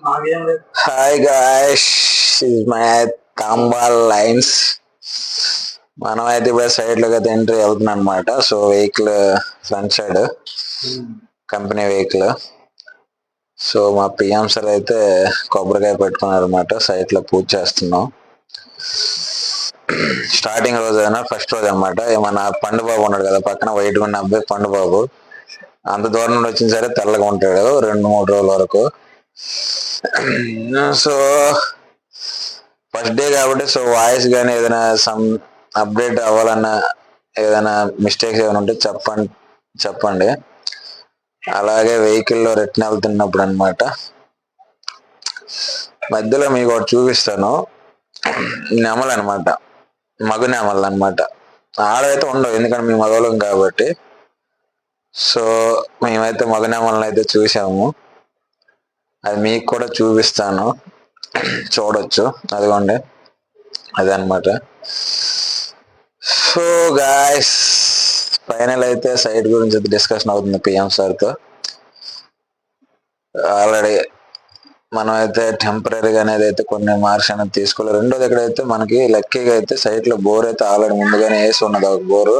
Hi guys, my తాంబాల్ lines. మనం అయితే ఇప్పుడు సైడ్ లోకి అయితే ఎంట్రీ అవుతున్నాం అనమాట. So vehicle front side company vehicle. So మా పిఎం సార్ అయితే కొబ్బరికాయ పెట్టుకున్నారు అనమాట. సైట్ లో పూజ చేస్తున్నాం. స్టార్టింగ్ రోజు అయినా ఫస్ట్ రోజు అనమాట. మన పండు బాబు ఉన్నాడు కదా పక్కన, వైట్ ఉన్న అబ్బాయి పండు బాబు. అంత దూరం నుండి వచ్చిన సరే తెల్లగా ఉంటాడు 2-3 రోజుల వరకు. సో ఫస్ట్ డే కాబట్టి సో వాయిస్ కానీ ఏదైనా సమ్ అప్డేట్ అవ్వాలన్నా ఏదైనా మిస్టేక్స్ ఏమైనా ఉంటే చెప్పండి. అలాగే వెహికల్లో రిటర్న్ వెళ్తున్నప్పుడు అనమాట మధ్యలో మీకు ఒకటి చూపిస్తాను. నెమలు అనమాట, మగ నెమలు అనమాట. ఆడైతే ఉండవు ఎందుకంటే మేము మగవాళ్ళం కాబట్టి. సో మేమైతే మగ నెమలను అయితే చూసాము. అది మీకు కూడా చూపిస్తాను, చూడొచ్చు. అదిగోండి, అదే అనమాట. సో గాయస్, ఫైనల్ అయితే సైట్ గురించి డిస్కషన్ అవుతుంది పిఎం సార్తో. ఆల్రెడీ మనం అయితే టెంపరీగా అనేది అయితే కొన్ని మార్క్స్ అనేది తీసుకోవాలి. రెండోది ఎక్కడైతే మనకి లక్కీగా అయితే సైట్ లో బోర్ అయితే ఆల్రెడీ ముందుగానే వేసి ఉన్నది ఒక బోరు.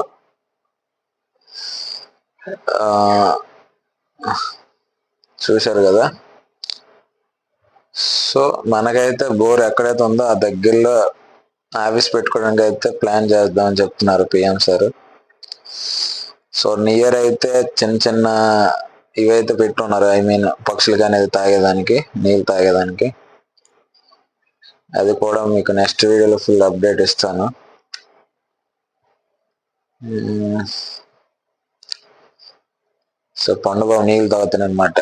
చూశారు కదా. సో మనకైతే బోర్ ఎక్కడైతే ఉందో ఆ దగ్గరలో ఆఫీస్ పెట్టుకోవడానికి అయితే ప్లాన్ చేద్దామని చెప్తున్నారు పిఎం సార్. సో నియర్ అయితే చిన్న చిన్న ఇవైతే పెట్టున్నారు, ఐ మీన్ పక్షులు కానీ తాగేదానికి, నీళ్ళు తాగేదానికి. అది కూడా మీకు నెక్స్ట్ వీడియోలో ఫుల్ అప్డేట్ ఇస్తాను. సో పండుగ నీళ్ళు తాగుతాను అనమాట.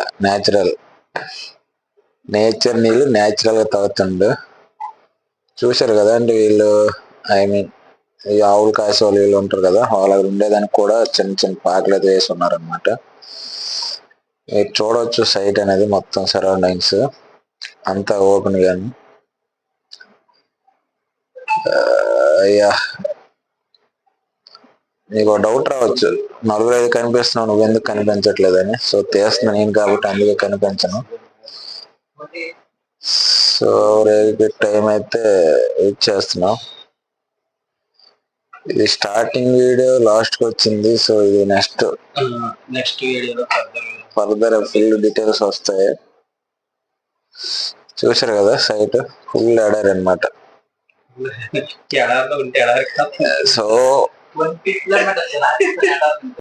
నేచర్ నీళ్ళు న్యాచురల్ గా తాగుతుండు. చూశారు కదా అండి వీళ్ళు, ఐ మీన్ ఈ ఆవులు కాసే వాళ్ళు వీళ్ళు ఉంటారు కదా, వాళ్ళ ఉండేదానికి కూడా చిన్న చిన్న పాకలు అయితే వేసి ఉన్నారనమాట. మీరు చూడవచ్చు సైట్ అనేది మొత్తం సరౌండింగ్స్ అంతా ఓపెన్ గాని. అయ్యా, నీకు డౌట్ రావచ్చు, 4-5 కనిపిస్తున్నావు నువ్వెందుకు కనిపించట్లేదని. సో తీస్తున్నా నేను కాబట్టి అందుకే కనిపించను. సో టైం అయితే వెయిట్ చేస్తున్నాం. ఇది స్టార్టింగ్ వీడియో లాస్ట్ కి వచ్చింది. సో ఇది next video further full details వస్తాయి. చూసారు కదా సైట్ ఫుల్ ఎడారి అనమాట. సో